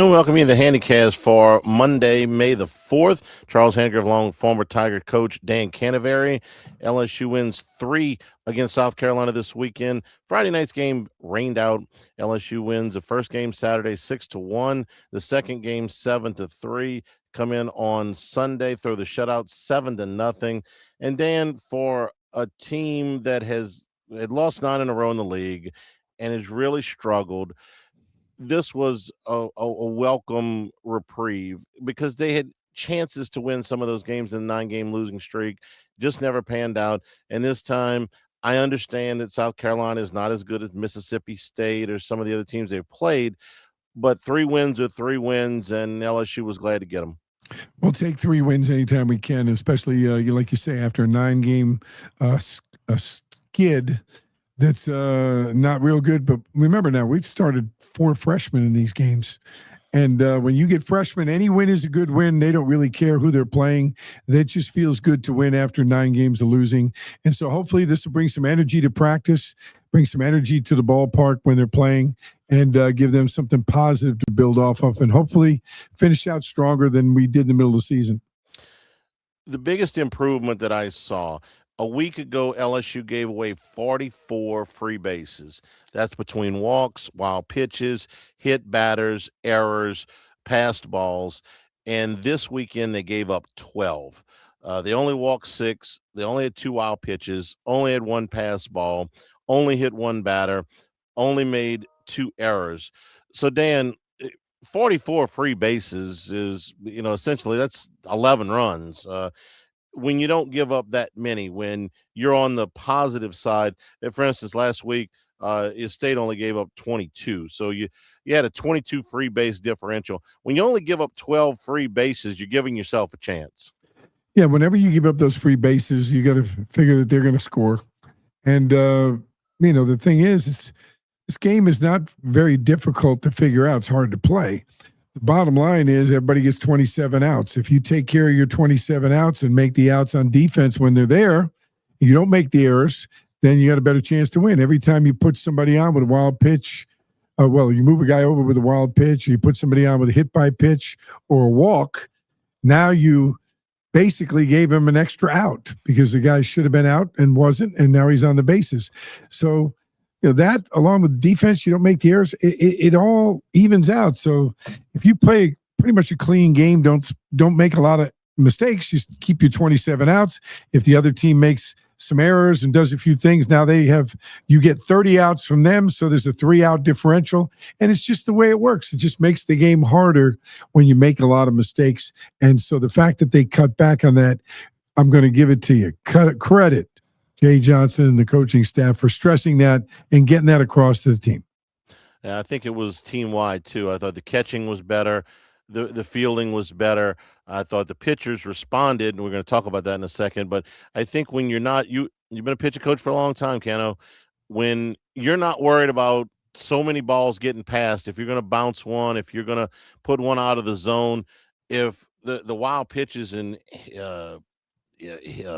And we welcome you to the Hannycast for Monday, May the 4th. Charles Hanagriff along with former Tiger coach Dan Canevari. LSU wins 3 against South Carolina this weekend. Friday night's game rained out. LSU wins the first game Saturday 6-1. The second game 7-3. Come in on Sunday, throw the shutout 7-0. And Dan, for a team that had lost 9 in a row in the league and has really struggled, this was a welcome reprieve because they had chances to win some of those games in the 9-game losing streak, just never panned out. And this time, I understand that South Carolina is not as good as Mississippi State or some of the other teams they've played, but 3 wins are 3 wins, and LSU was glad to get them. We'll take 3 wins anytime we can, especially, like you say, after a 9-game skid. That's not real good. But remember now, we've started 4 freshmen in these games. And when you get freshmen, any win is a good win. They don't really care who they're playing. That just feels good to win after 9 games of losing. And so hopefully this will bring some energy to practice, bring some energy to the ballpark when they're playing, and give them something positive to build off of, and hopefully finish out stronger than we did in the middle of the season. The biggest improvement that I saw – a week ago, LSU gave away 44 free bases. That's between walks, wild pitches, hit batters, errors, passed balls. And this weekend, they gave up 12. They only walked 6. They only had 2 wild pitches, only had 1 pass ball, only hit 1 batter, only made 2 errors. So, Dan, 44 free bases is, essentially that's 11 runs. When you don't give up that many, when you're on the positive side, for instance, last week, his state only gave up 22. So you had a 22 free base differential. When you only give up 12 free bases, you're giving yourself a chance. Yeah, whenever you give up those free bases, you got to figure that they're going to score. And, the thing is, this game is not very difficult to figure out. It's hard to play. The bottom line is everybody gets 27 outs. If you take care of your 27 outs and make the outs on defense when they're there, you don't make the errors, then you got a better chance to win. Every time you put somebody on with a wild pitch, you move a guy over with a wild pitch, or you put somebody on with a hit by pitch or a walk, now you basically gave him an extra out because the guy should have been out and wasn't, and now he's on the bases. So that, along with defense, you don't make the errors, it all evens out. So if you play pretty much a clean game, don't make a lot of mistakes, just keep your 27 outs. If the other team makes some errors and does a few things, now you get 30 outs from them, so there's a 3-out differential, and it's just the way it works. It just makes the game harder when you make a lot of mistakes. And so the fact that they cut back on that, I'm going to give it to you. Credit Jay Johnson and the coaching staff for stressing that and getting that across to the team. Yeah, I think it was team-wide, too. I thought the catching was better. The fielding was better. I thought the pitchers responded, and we're going to talk about that in a second. But I think when you've been a pitcher coach for a long time, Cano, when you're not worried about so many balls getting passed, if you're going to bounce one, if you're going to put one out of the zone, if the wild pitches and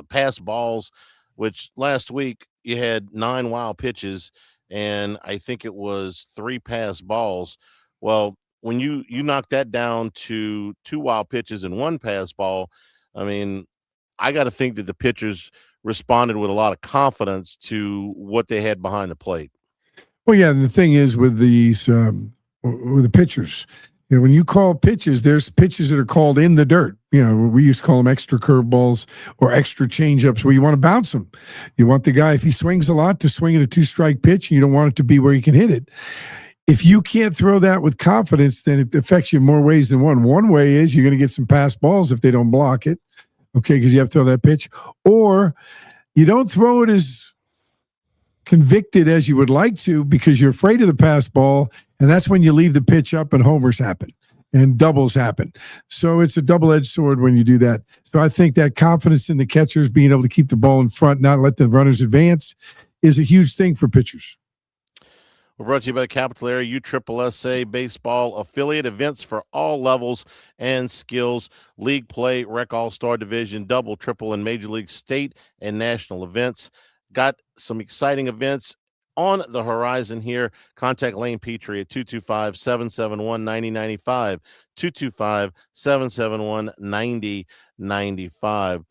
pass balls, which last week you had 9 wild pitches, and I think it was 3 pass balls. Well, when you knock that down to 2 wild pitches and 1 pass ball, I mean, I got to think that the pitchers responded with a lot of confidence to what they had behind the plate. Well, yeah, the thing is with these with the pitchers, when you call pitches, there's pitches that are called in the dirt. We used to call them extra curveballs or extra changeups where you want to bounce them. You want the guy, if he swings a lot, to swing at a 2-strike pitch, and you don't want it to be where he can hit it. If you can't throw that with confidence, then it affects you in more ways than one. One way is you're going to get some pass balls if they don't block it, okay, because you have to throw that pitch. Or you don't throw it as convicted as you would like to because you're afraid of the pass ball, and that's when you leave the pitch up and homers happen and doubles happen. So it's a double-edged sword when you do that. So I think that confidence in the catchers being able to keep the ball in front, not let the runners advance, is a huge thing for pitchers. We're brought to you by the Capital Area USSSA Baseball Affiliate. Events for all levels and skills. League play, rec all-star division, double, triple, and major league state and national events. Got some exciting events on the horizon here. Contact Lane Petrie at 225-771-9095, 225-771-9095.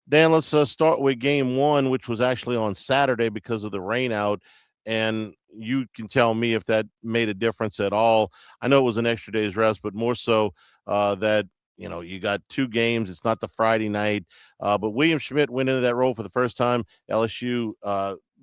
Dan, let's start with game one, which was actually on Saturday because of the rain out. And you can tell me if that made a difference at all. I know it was an extra day's rest, but more so that, you got two games. It's not the Friday night. But William Schmidt went into that role for the first time. LSU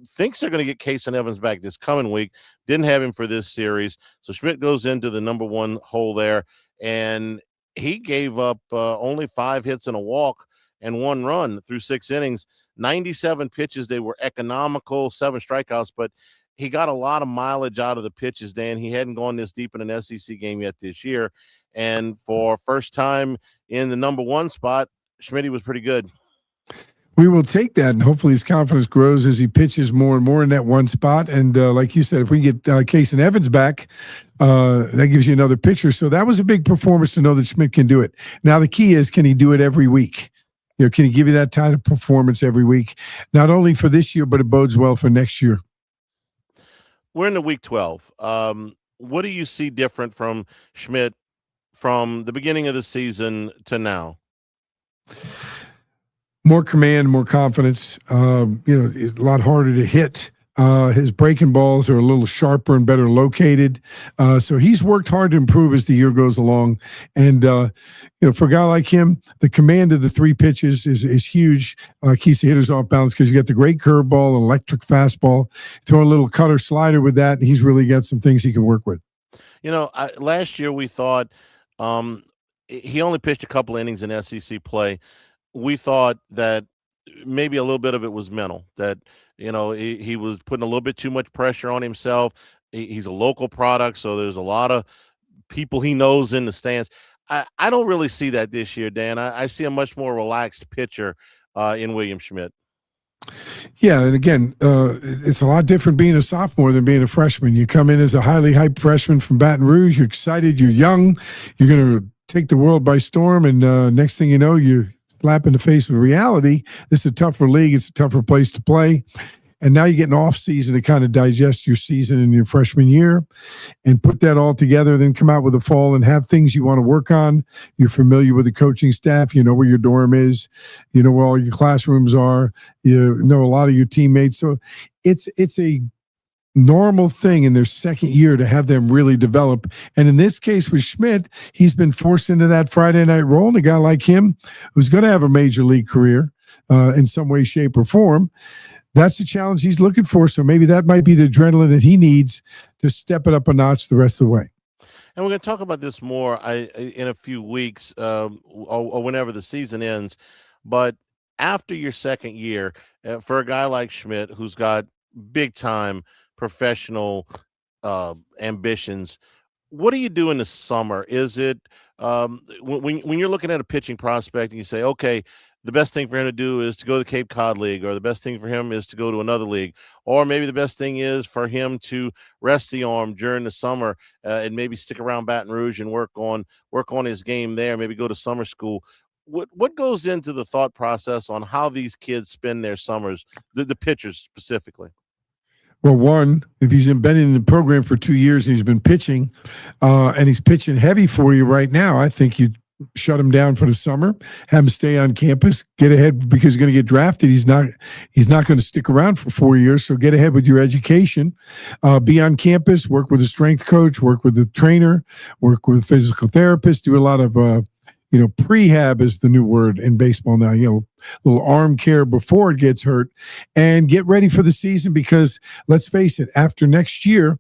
thinks they're going to get Case and Evans back this coming week. Didn't have him for this series. So Schmidt goes into the number one hole there. And he gave up only 5 hits and a walk and 1 run through 6 innings, 97 pitches. They were economical, 7 strikeouts, but he got a lot of mileage out of the pitches, Dan. He hadn't gone this deep in an SEC game yet this year. And for first time in the number one spot, Schmidt was pretty good. We will take that, and hopefully his confidence grows as he pitches more and more in that one spot. And like you said, if we get Case and Evans back, that gives you another pitcher. So that was a big performance to know that Schmidt can do it. Now the key is, can he do it every week? Can he give you that kind of performance every week? Not only for this year, but it bodes well for next year. We're in the week 12. What do you see different from Schmidt from the beginning of the season to now? More command, more confidence. A lot harder to hit. His breaking balls are a little sharper and better located. So he's worked hard to improve as the year goes along. And, for a guy like him, the command of the 3 pitches is huge. Keeps the hitters off balance because you got the great curveball, electric fastball, throw a little cutter slider with that. And he's really got some things he can work with. Last year we thought he only pitched a couple innings in SEC play. We thought that maybe a little bit of it was mental, that, he was putting a little bit too much pressure on himself. He's a local product, so there's a lot of people he knows in the stands. I don't really see that this year, Dan. I see a much more relaxed pitcher in William Schmidt. Yeah, and again, it's a lot different being a sophomore than being a freshman. You come in as a highly hyped freshman from Baton Rouge. You're excited. You're young. You're going to take the world by storm, and next thing you know, you slap in the face with reality. This is a tougher league. It's a tougher place to play. And now you get an off season to kind of digest your season in your freshman year and put that all together, then come out with a fall and have things you want to work on. You're familiar with the coaching staff. You know where your dorm is. You know where all your classrooms are. You know a lot of your teammates. So it's a normal thing in their second year to have them really develop. And in this case with Schmidt, he's been forced into that Friday night role. And a guy like him who's going to have a major league career in some way, shape, or form, that's the challenge he's looking for. So maybe that might be the adrenaline that he needs to step it up a notch the rest of the way. And we're going to talk about this more in a few weeks or whenever the season ends. But after your second year, for a guy like Schmidt, who's got big time professional ambitions, what do you do in the summer? Is it when you're looking at a pitching prospect and you say, okay, the best thing for him to do is to go to the Cape Cod League, or the best thing for him is to go to another league, or maybe the best thing is for him to rest the arm during the summer and maybe stick around Baton Rouge and work on his game there, maybe go to summer school. What goes into the thought process on how these kids spend their summers, the pitchers specifically? Well, one, if he's been in the program for 2 years and he's been pitching and he's pitching heavy for you right now, I think you shut him down for the summer, have him stay on campus, get ahead because he's going to get drafted. He's not going to stick around for 4 years. So get ahead with your education, be on campus, work with a strength coach, work with the trainer, work with a physical therapist, do a lot of, prehab is the new word in baseball now, little arm care before it gets hurt, and get ready for the season because let's face it, after next year,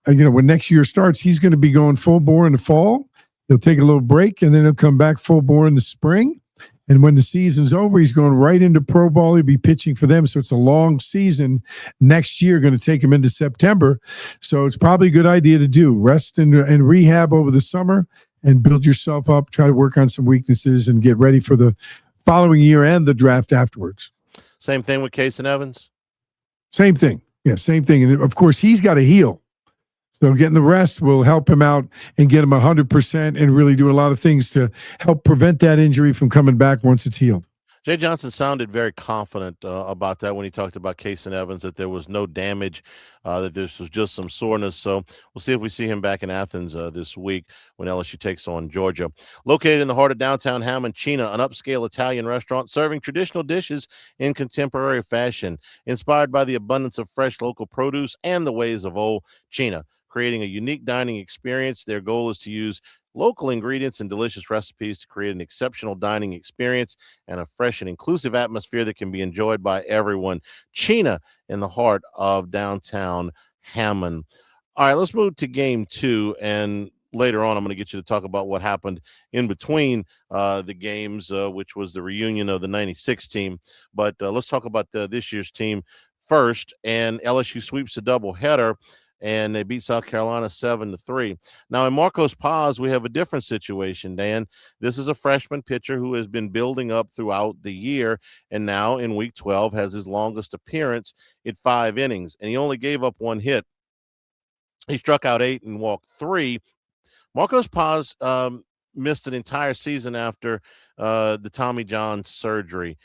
when next year starts, he's going to be going full bore in the fall. He'll take a little break, and then he'll come back full bore in the spring. And when the season's over, he's going right into pro ball. He'll be pitching for them. So it's a long season next year, going to take him into September. So it's probably a good idea to do rest and rehab over the summer and build yourself up, try to work on some weaknesses and get ready for the following year and the draft afterwards. Same thing with Case and Evans? Same thing. Yeah, same thing. And of course, he's got to heal. So getting the rest will help him out and get him 100% and really do a lot of things to help prevent that injury from coming back once it's healed. Jay Johnson sounded very confident about that when he talked about Case and Evans, that there was no damage, that this was just some soreness. So we'll see if we see him back in Athens this week when LSU takes on Georgia. Located in the heart of downtown Hammond, Cina, an upscale Italian restaurant serving traditional dishes in contemporary fashion, inspired by the abundance of fresh local produce and the ways of old. Cina, creating a unique dining experience. Their goal is to use local ingredients and delicious recipes to create an exceptional dining experience and a fresh and inclusive atmosphere that can be enjoyed by everyone. Cina in the heart of downtown Hammond. All right, let's move to game two. And later on, I'm going to get you to talk about what happened in between the games, which was the reunion of the 96 team. But let's talk about this year's team first. And LSU sweeps a doubleheader, and they beat South Carolina 7-3. Now, in Marcos Paz, we have a different situation, Dan. This is a freshman pitcher who has been building up throughout the year, and now in week 12 has his longest appearance in 5 innings, and he only gave up 1 hit. He struck out 8 and walked 3. Marcos Paz missed an entire season after the Tommy John surgery.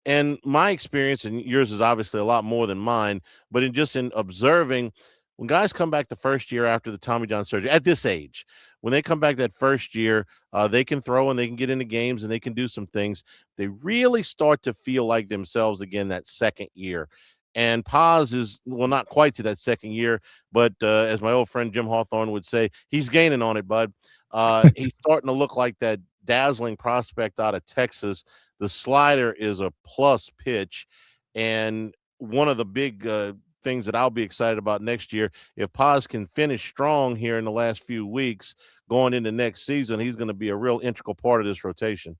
And my experience, and yours is obviously a lot more than mine, but in observing, when guys come back the first year after the Tommy John surgery, at this age, when they come back that first year, they can throw and they can get into games and they can do some things. They really start to feel like themselves again that second year. And Paz is, well, not quite to that second year, but as my old friend Jim Hawthorne would say, he's gaining on it, bud. He's starting to look like that dazzling prospect out of Texas. The slider is a plus pitch. And one of the big things that I'll be excited about next year, if Paz can finish strong here in the last few weeks going into next season, he's going to be a real integral part of this rotation.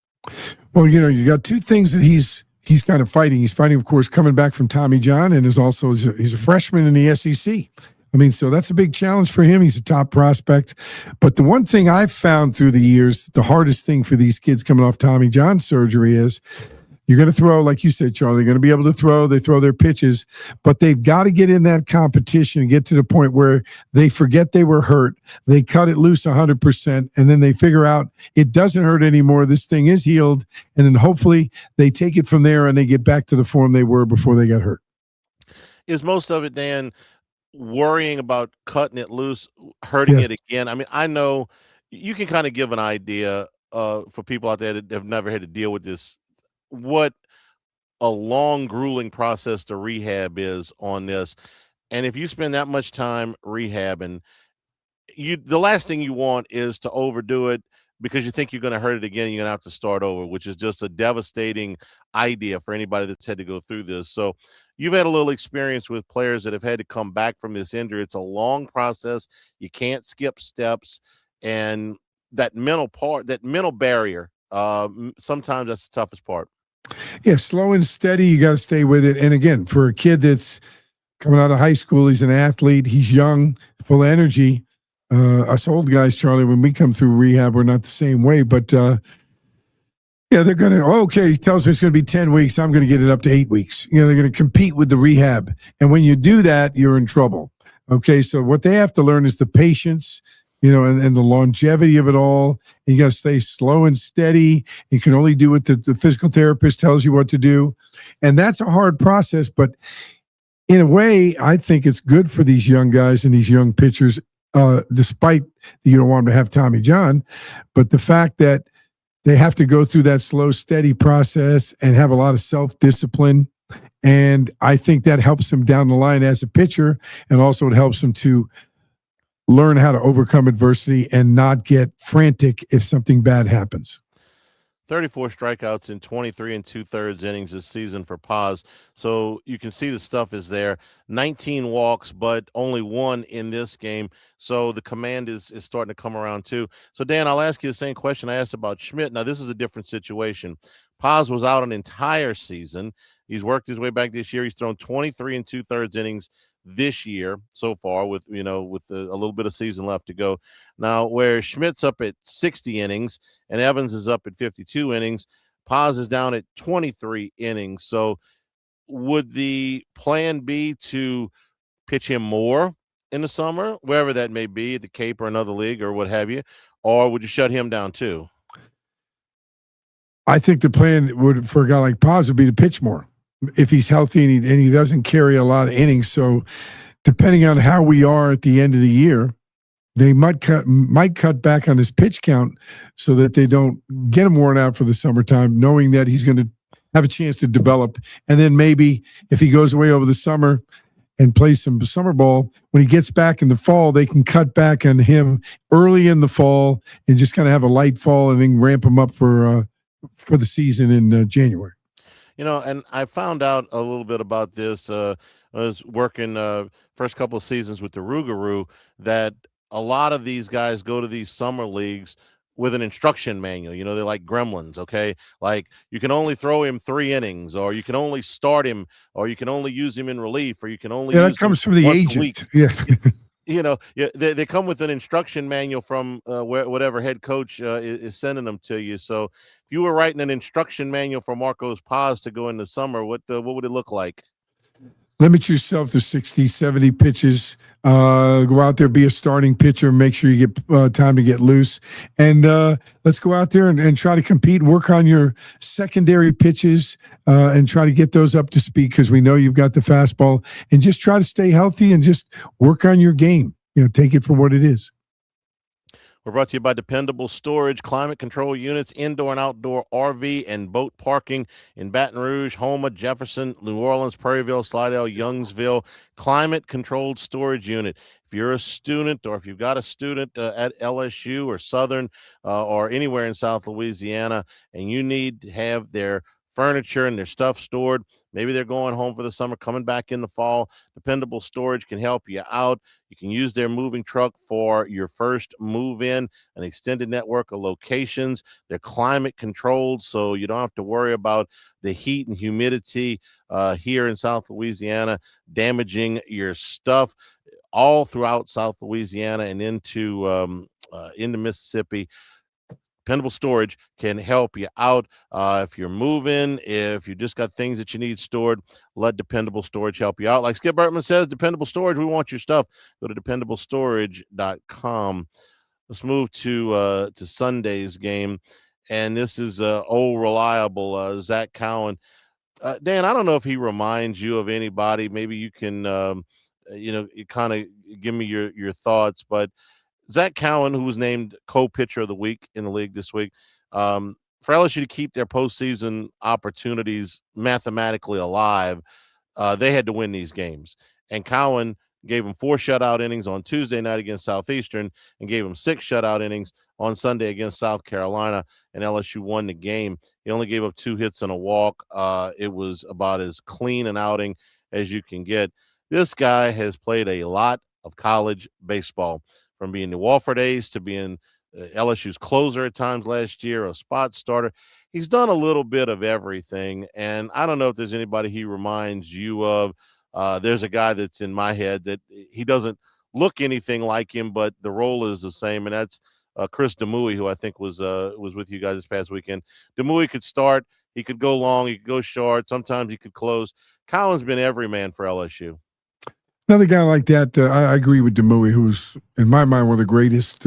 Well, you got 2 things that he's kind of fighting. He's fighting, of course, coming back from Tommy John, and he's a freshman in the SEC. I mean, so that's a big challenge for him. He's a top prospect. But the one thing I've found through the years, the hardest thing for these kids coming off Tommy John surgery is you're going to throw, like you said, Charlie, they're going to be able to throw. They throw their pitches, but they've got to get in that competition and get to the point where they forget they were hurt. They cut it loose 100%, and then they figure out it doesn't hurt anymore. This thing is healed, and then hopefully they take it from there and they get back to the form they were before they got hurt. Is most of it, Dan, worrying about cutting it loose, hurting it again? I mean, I know you can kind of give an idea for people out there that have never had to deal with this, what a long, grueling process to rehab is on this. And if you spend that much time rehabbing, the last thing you want is to overdo it because you think you're going to hurt it again. You're going to have to start over, which is just a devastating idea for anybody that's had to go through this. So you've had a little experience with players that have had to come back from this injury. It's a long process. You can't skip steps. And that mental barrier, sometimes that's the toughest part. Yeah, slow and steady. You got to stay with it. And again, for a kid that's coming out of high school, he's an athlete. He's young, full of energy. Us old guys, Charlie, when we come through rehab, we're not the same way. But yeah, they're going to, okay, he tells me it's going to be 10 weeks. I'm going to get it up to 8 weeks. They're going to compete with the rehab. And when you do that, you're in trouble. Okay, so what they have to learn is the patience, and the longevity of it all. And you got to stay slow and steady. You can only do what the physical therapist tells you what to do. And that's a hard process. But in a way, I think it's good for these young guys and these young pitchers, despite you don't want them to have Tommy John. But the fact that they have to go through that slow, steady process and have a lot of self-discipline. And I think that helps them down the line as a pitcher. And also it helps them to learn how to overcome adversity and not get frantic if something bad happens. 34 strikeouts in 23 2/3 innings this season for Paz. So you can see the stuff is there. 19 walks, but only 1 in this game. So the command is starting to come around too. So Dan, I'll ask you the same question I asked about Schmidt. Now this is a different situation. Paz was out an entire season. He's worked his way back this year. He's thrown 23 2/3 innings this year so far with a little bit of season left to go. Now, where Schmidt's up at 60 innings and Evans is up at 52 innings, Paz is down at 23 innings. So would the plan be to pitch him more in the summer, wherever that may be, at the Cape or another league or what have you, or would you shut him down too? I think the plan would for a guy like Paz would be to pitch more if he's healthy and he doesn't carry a lot of innings. So depending on how we are at the end of the year, they might cut back on his pitch count so that they don't get him worn out for the summertime, knowing that he's going to have a chance to develop. And then maybe if he goes away over the summer and plays some summer ball, when he gets back in the fall, they can cut back on him early in the fall and just kind of have a light fall and then ramp him up for the season in January. And I found out a little bit about this. I was working first couple of seasons with the Rougarou that a lot of these guys go to these summer leagues with an instruction manual. They're like gremlins, okay? Like you can only throw him 3 innings, or you can only start him, or you can only use him in relief, or you can only use that comes from the agent. They come with an instruction manual from whatever head coach is sending them to you. So if you were writing an instruction manual for Marcos Paz to go in the summer, what would it look like? Limit yourself to 60, 70 pitches. Go out there, be a starting pitcher, make sure you get time to get loose. And let's go out there and try to compete, work on your secondary pitches and try to get those up to speed because we know you've got the fastball. And just try to stay healthy and just work on your game. Take it for what it is. We're brought to you by Dependable Storage, climate control units, indoor and outdoor RV and boat parking in Baton Rouge, Houma, Jefferson, New Orleans, Prairieville, Slidell, Youngsville. Climate controlled storage unit. If you're a student or if you've got a student at LSU or Southern or anywhere in South Louisiana and you need to have their furniture and their stuff stored, maybe they're going home for the summer, coming back in the fall, Dependable Storage can help you out. You can use their moving truck for your first move in, an extended network of locations. They're climate controlled, so you don't have to worry about the heat and humidity here in South Louisiana damaging your stuff all throughout South Louisiana and into Mississippi. Dependable Storage can help you out. If you're moving, if you just got things that you need stored, let Dependable Storage help you out. Like Skip Bertman says, Dependable Storage, we want your stuff. Go to dependablestorage.com. Let's move to Sunday's game. And this is old, reliable Zach Cowan. Dan, I don't know if he reminds you of anybody. Maybe you can, kind of give me your thoughts, but Zach Cowan, who was named co-pitcher of the week in the league this week, for LSU to keep their postseason opportunities mathematically alive, they had to win these games. And Cowan gave him 4 shutout innings on Tuesday night against Southeastern and gave him 6 shutout innings on Sunday against South Carolina, and LSU won the game. He only gave up 2 hits and a walk. It was about as clean an outing as you can get. This guy has played a lot of college baseball, from being the Wofford Ace to being LSU's closer at times last year, a spot starter. He's done a little bit of everything, and I don't know if there's anybody he reminds you of. There's a guy that's in my head that he doesn't look anything like him, but the role is the same, and that's Chris Demouy, who I think was with you guys this past weekend. Demouy could start. He could go long. He could go short. Sometimes he could close. Cowan's been every man for LSU. Another guy like that, I agree with Demouy, who's, in my mind, one of the greatest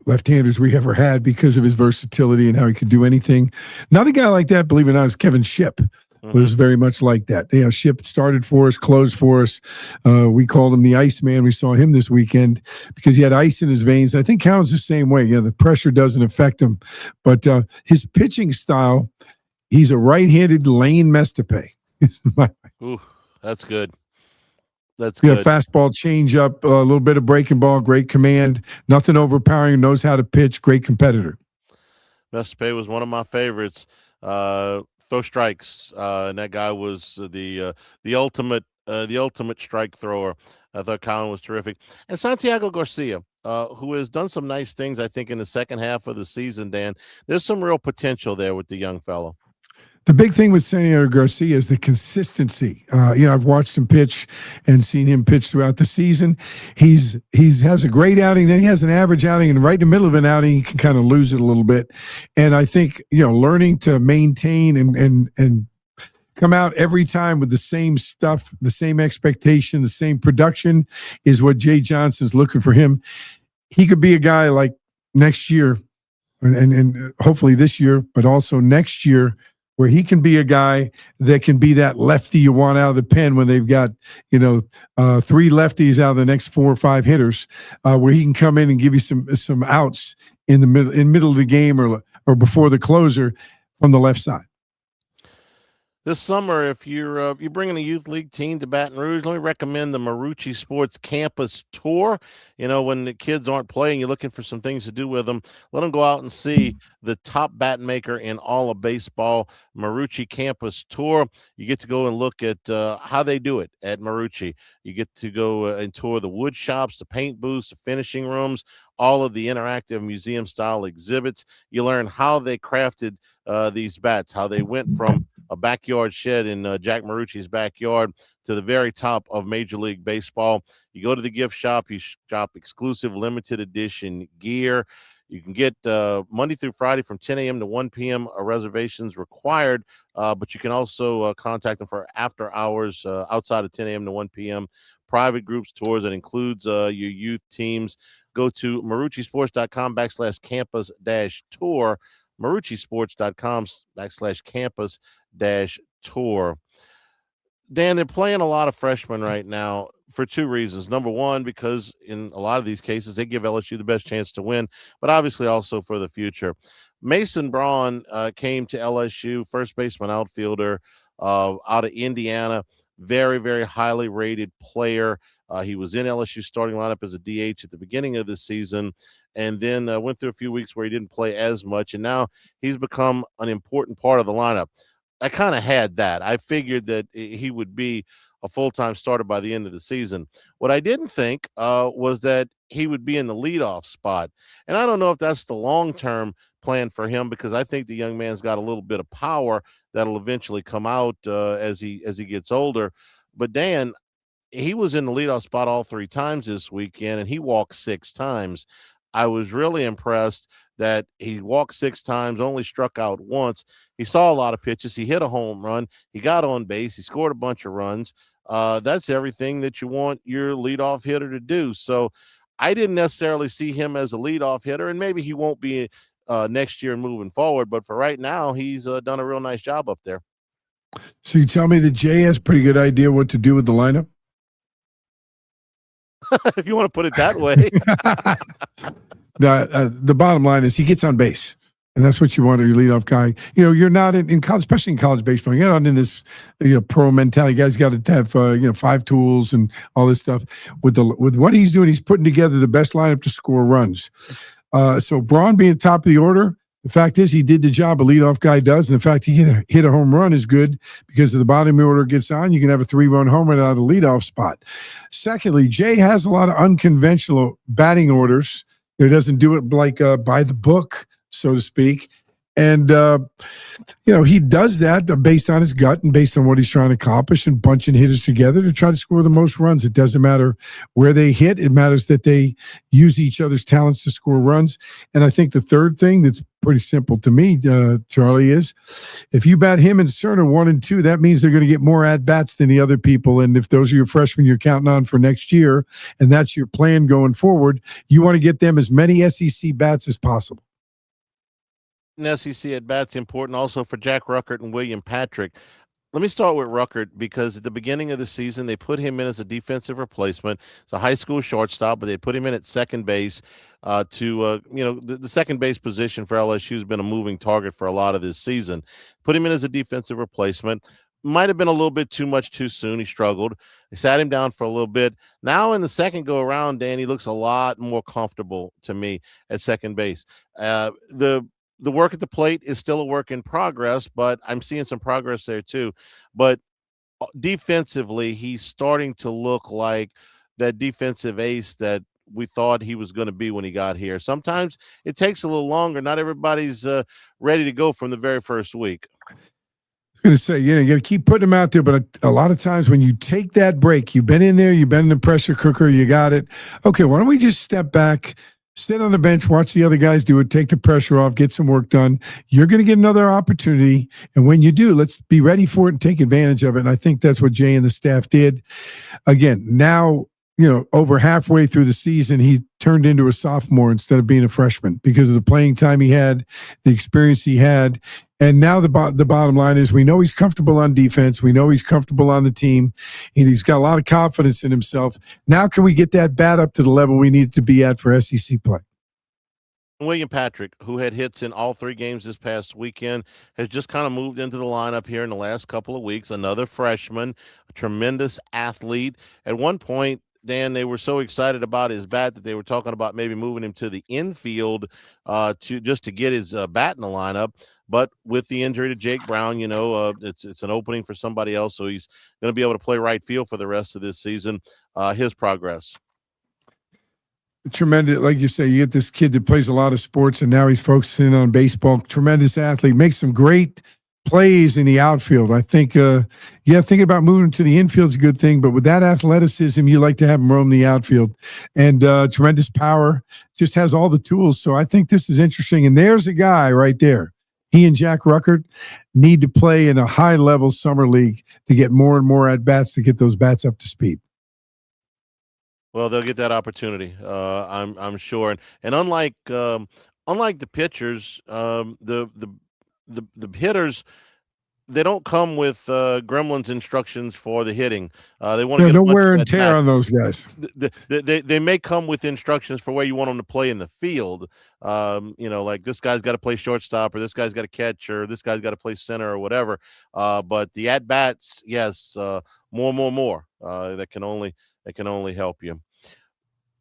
left-handers we ever had because of his versatility and how he could do anything. Another guy like that, believe it or not, is Kevin Shipp. Was very much like that. Shipp started for us, closed for us. We called him the Iceman. We saw him this weekend because he had ice in his veins. I think Cowan's the same way. The pressure doesn't affect him. But his pitching style, he's a right-handed Lane Mestepe. Ooh, that's good. That's good. Fastball, change up, a little bit of breaking ball, great command, nothing overpowering, knows how to pitch, great competitor. Mestepe was one of my favorites. Throw strikes, and that guy was the ultimate strike thrower. I thought Cowan was terrific. And Santiago Garcia, who has done some nice things, I think, in the second half of the season, Dan. There's some real potential there with the young fellow. The big thing with Santiago Garcia is the consistency. I've watched him pitch and seen him pitch throughout the season. He has a great outing, then he has an average outing, and right in the middle of an outing, he can kind of lose it a little bit. And I think, learning to maintain and come out every time with the same stuff, the same expectation, the same production is what Jay Johnson's looking for him. He could be a guy like next year. and hopefully this year, but also next year, where he can be a guy that can be that lefty you want out of the pen when they've got, three lefties out of the next 4 or 5 hitters, where he can come in and give you some outs in the middle of the game or before the closer from the left side. This summer, if you're bringing a youth league team to Baton Rouge, let me recommend the Marucci Sports Campus Tour. When the kids aren't playing, you're looking for some things to do with them. Let them go out and see the top bat maker in all of baseball, Marucci Campus Tour. You get to go and look at how they do it at Marucci. You get to go and tour the wood shops, the paint booths, the finishing rooms, all of the interactive museum-style exhibits. You learn how they crafted these bats, how they went from a backyard shed in Jack Marucci's backyard to the very top of Major League Baseball. You go to the gift shop, you shop exclusive limited edition gear. You can get Monday through Friday from 10 a.m. to 1 p.m. Reservations required, but you can also contact them for after hours outside of 10 a.m. to 1 p.m. Private groups tours that includes your youth teams. Go to maruccisports.com/campus-tour, maruccisports.com/campus-tour. Dan, they're playing a lot of freshmen right now for 2 reasons. Number one, because in a lot of these cases, they give LSU the best chance to win, but obviously also for the future. Mason Braun came to LSU, first baseman, outfielder out of Indiana, very, very highly rated player. He was in LSU starting lineup as a DH at the beginning of the season, and then went through a few weeks where he didn't play as much, and now he's become an important part of the lineup. I kind of had that. I figured that he would be a full-time starter by the end of the season. What I didn't think was that he would be in the leadoff spot, and I don't know if that's the long-term plan for him, because I think the young man's got a little bit of power that'll eventually come out as he gets older. But Dan, he was in the leadoff spot all 3 times this weekend, and he walked 6 times. I was really impressed that he walked 6 times, only struck out once. He saw a lot of pitches. He hit a home run. He got on base. He scored a bunch of runs. That's everything that you want your leadoff hitter to do. So I didn't necessarily see him as a leadoff hitter, and maybe he won't be next year and moving forward. But for right now, he's done a real nice job up there. So you tell me that Jay has a pretty good idea what to do with the lineup? If you want to put it that way. The bottom line is he gets on base, and that's what you want your leadoff guy. You're not in college, especially in college baseball. You're not in this pro mentality. You guys got to have 5 tools and all this stuff. With what he's doing, he's putting together the best lineup to score runs. So Braun being top of the order, the fact is he did the job a leadoff guy does, and the fact he hit a home run is good, because if the bottom of the order gets on, you can have a 3-run home run out of the leadoff spot. Secondly, Jay has a lot of unconventional batting orders. He doesn't do it like by the book, so to speak. And, he does that based on his gut and based on what he's trying to accomplish, and bunching hitters together to try to score the most runs. It doesn't matter where they hit. It matters that they use each other's talents to score runs. And I think the third thing that's pretty simple to me, Charlie, is if you bat him and Cerner 1 and 2, that means they're going to get more at-bats than the other people. And if those are your freshmen you're counting on for next year, and that's your plan going forward, you want to get them as many SEC bats as possible. SEC at bats important also for Jack Ruckert and William Patrick. Let me start with Ruckert, because at the beginning of the season, they put him in as a defensive replacement. It's a high school shortstop, but they put him in at second base the second base position for LSU has been a moving target for a lot of this season. Put him in as a defensive replacement. Might have been a little bit too much too soon. He struggled. They sat him down for a little bit. Now in the second go around, Dan, he looks a lot more comfortable to me at second base. The work at the plate is still a work in progress, but I'm seeing some progress there too. But defensively, he's starting to look like that defensive ace that we thought he was going to be when he got here. Sometimes it takes a little longer. Not everybody's ready to go from the very first week. I was going to say, you got to keep putting him out there, but a lot of times when you take that break, you've been in there, you've been in the pressure cooker, you got it. Okay, why don't we just step back, sit on the bench, watch the other guys do it, take the pressure off, get some work done. You're going to get another opportunity, and when you do, let's be ready for it and take advantage of it. And I think that's what Jay and the staff did. Again, now, over halfway through the season, he turned into a sophomore instead of being a freshman because of the playing time he had, the experience he had. And now the bottom line is we know he's comfortable on defense. We know he's comfortable on the team. And he's got a lot of confidence in himself. Now can we get that bat up to the level we need it to be at for SEC play? William Patrick, who had hits in all 3 games this past weekend, has just kind of moved into the lineup here in the last couple of weeks. Another freshman, a tremendous athlete. At one point, Dan, they were so excited about his bat that they were talking about maybe moving him to the infield to get his bat in the lineup. But with the injury to Jake Brown, it's an opening for somebody else, so he's going to be able to play right field for the rest of this season. His progress. Tremendous, like you say, you get this kid that plays a lot of sports and now he's focusing on baseball. Tremendous athlete, makes some great plays in the outfield. I think, thinking about moving to the infield is a good thing, but with that athleticism, you like to have him roam the outfield. And tremendous power, just has all the tools. So I think this is interesting. And there's a guy right there. He and Jack Ruckert need to play in a high-level summer league to get more and more at-bats to get those bats up to speed. Well, they'll get that opportunity, I'm sure. And unlike the pitchers, the hitters, they don't come with gremlins instructions for the hitting. They want to get no wear and tear on those guys. They may come with instructions for where you want them to play in the field. Like this guy's got to play shortstop, or this guy's got to catch, or this guy's got to play center, or whatever. But the at bats, yes, more. That can only help you.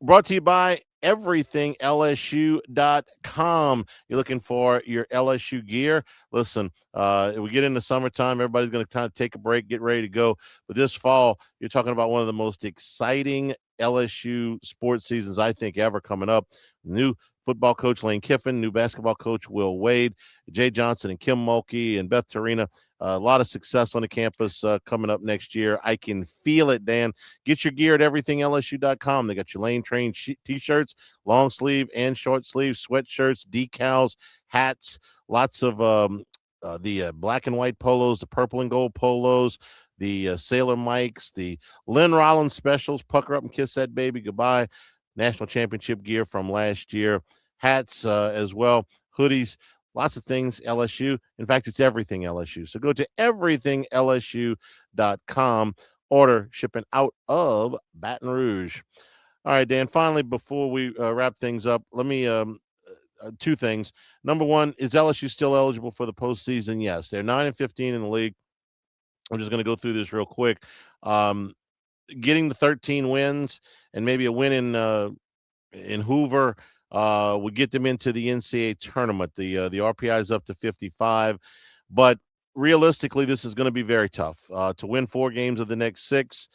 Brought to you by everythinglsu.com. You're looking for your LSU gear. Listen, we get into summertime, everybody's going to kind of take a break, get ready to go. But this fall, you're talking about one of the most exciting LSU sports seasons, I think, ever coming up. New football coach Lane Kiffin, new basketball coach Will Wade, Jay Johnson and Kim Mulkey and Beth Tarina. A lot of success on the campus coming up next year. I can feel it, Dan. Get your gear at everythinglsu.com. They got your Lane Train T-shirts, long sleeve and short sleeve, sweatshirts, decals, hats, lots of the black and white polos, the purple and gold polos, the Sailor Mikes, the Lynn Rollins specials, pucker up and kiss that baby goodbye, national championship gear from last year, hats as well, hoodies, lots of things LSU. In fact, it's everything LSU. So go to everythingLSU.com. Order shipping out of Baton Rouge. All right, Dan, finally, before we wrap things up, let me 2 things. Number one, is LSU still eligible for the postseason? Yes. They're 9-15 in the league. I'm just going to go through this real quick. Getting the 13 wins and maybe a win in Hoover would get them into the NCAA tournament. The RPI is up to 55, but realistically, this is going to be very tough to win 4 games of the next 6.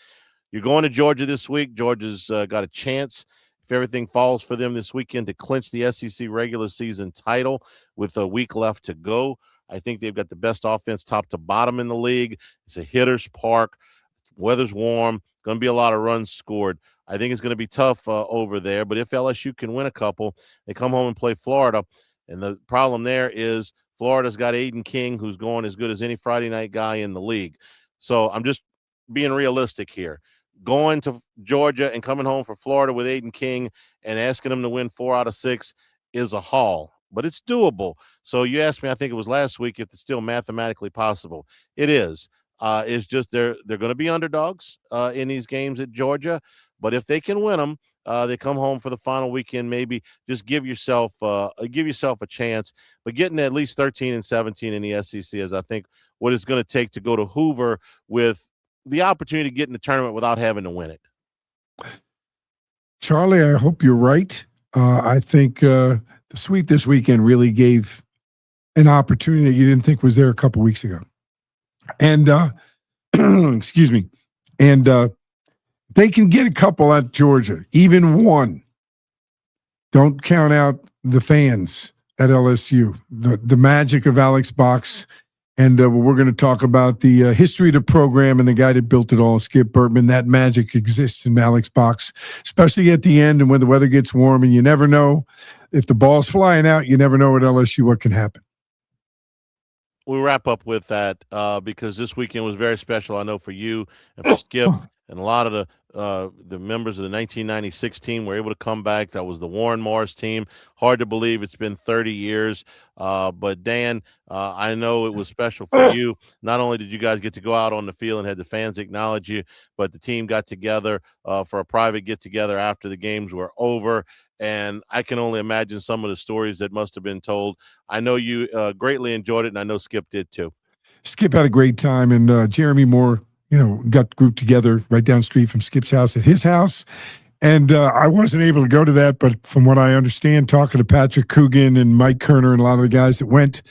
You're going to Georgia this week. Georgia's got a chance, if everything falls for them this weekend, to clinch the SEC regular season title with a week left to go. I think they've got the best offense top to bottom in the league. It's a hitter's park. Weather's warm. Going to be a lot of runs scored. I think it's going to be tough over there. But if LSU can win a couple, they come home and play Florida. And the problem there is Florida's got Aiden King, who's going as good as any Friday night guy in the league. So I'm just being realistic here. Going to Georgia and coming home for Florida with Aiden King and asking them to win 4 out of 6 is a haul. But it's doable. So you asked me, I think it was last week, if it's still mathematically possible. It is. It's just they're going to be underdogs in these games at Georgia. But if they can win them, they come home for the final weekend. Maybe just give yourself a chance. But getting at least 13 and 17 in the SEC is, I think, what it's going to take to go to Hoover with the opportunity to get in the tournament without having to win it. Charlie, I hope you're right. I think the sweep this weekend really gave an opportunity that you didn't think was there a couple weeks ago. And excuse me. And they can get a couple at Georgia, even one. Don't count out the fans at LSU. The magic of Alex Box. And we're going to talk about the history of the program and the guy that built it all, Skip Bertman. That magic exists in Alex Box, especially at the end and when the weather gets warm. And you never know if the ball's flying out. You never know at LSU what can happen. We'll wrap up with that because this weekend was very special, I know, for you and for Skip and a lot of the members of the 1996 team were able to come back. That was the Warren Morris team. Hard to believe it's been 30 years. But Dan, I know it was special for you. Not only did you guys get to go out on the field and had the fans acknowledge you, but the team got together for a private get together after the games were over. And I can only imagine some of the stories that must have been told. I know you greatly enjoyed it, and I know Skip did too. Skip had a great time, and Jeremy Moore, got grouped together right down the street from Skip's house at his house. And I wasn't able to go to that, but from what I understand, talking to Patrick Coogan and Mike Kerner and a lot of the guys that went,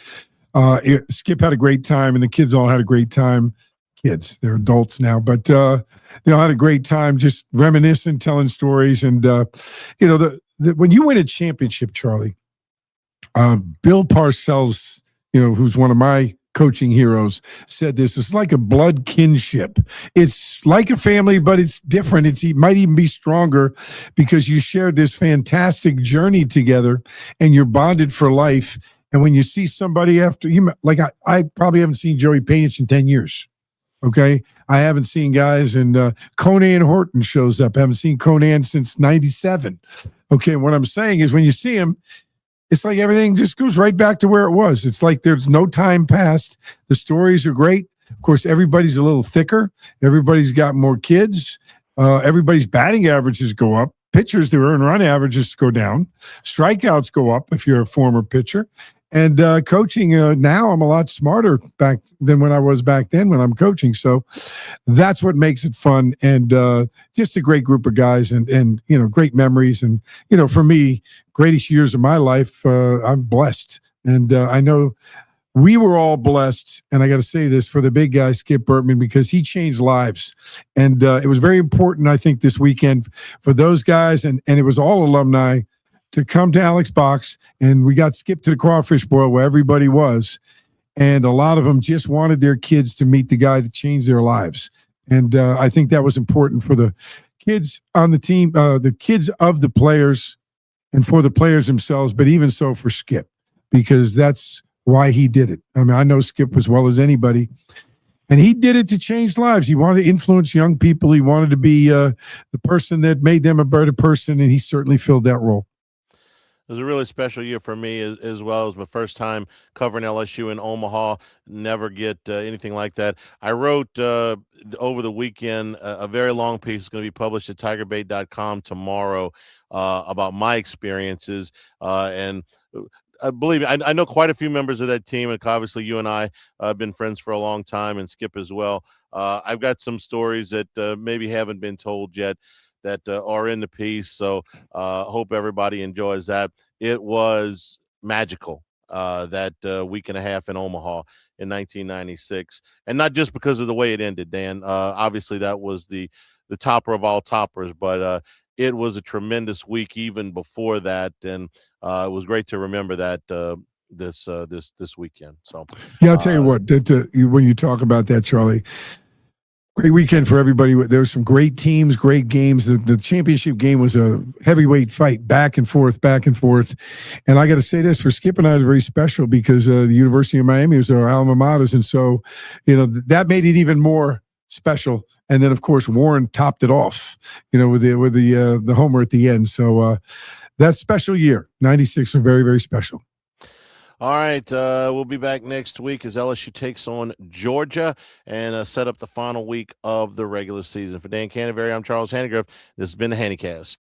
Skip had a great time, and the kids all had a great time. Kids, they're adults now, but they all had a great time just reminiscing, telling stories. And, when you win a championship, Charlie, Bill Parcells, who's one of my coaching heroes, said this: it's like a blood kinship. It's like a family, but it's different. It might even be stronger because you shared this fantastic journey together and you're bonded for life. And when you see somebody after you, like I probably haven't seen Joey Payne in 10 years. Okay. I haven't seen guys, and Conan Horton shows up. I haven't seen Conan since 97. Okay. What I'm saying is when you see him, it's like everything just goes right back to where it was. It's like there's no time passed. The stories are great. Of course, everybody's a little thicker. Everybody's got more kids. Everybody's batting averages go up. Pitchers, their earned run averages go down. Strikeouts go up if you're a former pitcher. And coaching, now I'm a lot smarter back than when I was back then when I'm coaching. So that's what makes it fun, and just a great group of guys, and great memories. And, for me, greatest years of my life, I'm blessed. And I know we were all blessed. And I got to say this for the big guy, Skip Bertman, because he changed lives. And it was very important, I think, this weekend for those guys, and it was all alumni, to come to Alex Box, and we got Skip to the Crawfish Boil where everybody was. And a lot of them just wanted their kids to meet the guy that changed their lives. And I think that was important for the kids on the team, the kids of the players, and for the players themselves, but even so for Skip, because that's why he did it. I mean, I know Skip as well as anybody, and he did it to change lives. He wanted to influence young people. He wanted to be the person that made them a better person, and he certainly filled that role. It was a really special year for me as well. It was my first time covering LSU in Omaha. Never get anything like that. I wrote over the weekend a very long piece. It's going to be published at tigerbait.com tomorrow about my experiences. And believe me, I know quite a few members of that team. And obviously, you and I have been friends for a long time, and Skip as well. I've got some stories that maybe haven't been told yet that are in the piece. So hope everybody enjoys that. It was magical, that week and a half in Omaha in 1996. And not just because of the way it ended, Dan. Obviously, that was the topper of all toppers, but it was a tremendous week even before that. And it was great to remember that this weekend. So yeah, I'll tell you what, when you talk about that, Charlie, great weekend for everybody. There were some great teams, great games. The championship game was a heavyweight fight, back and forth, back and forth. And I got to say this, for Skip and I, it's very special because the University of Miami was our alma maters. And so, that made it even more special. And then, of course, Warren topped it off, with the homer at the end. So that special year, 96, was very, very special. All right, we'll be back next week as LSU takes on Georgia and set up the final week of the regular season. For Dan Canevari, I'm Charles Hanagriff. This has been the Hannycast.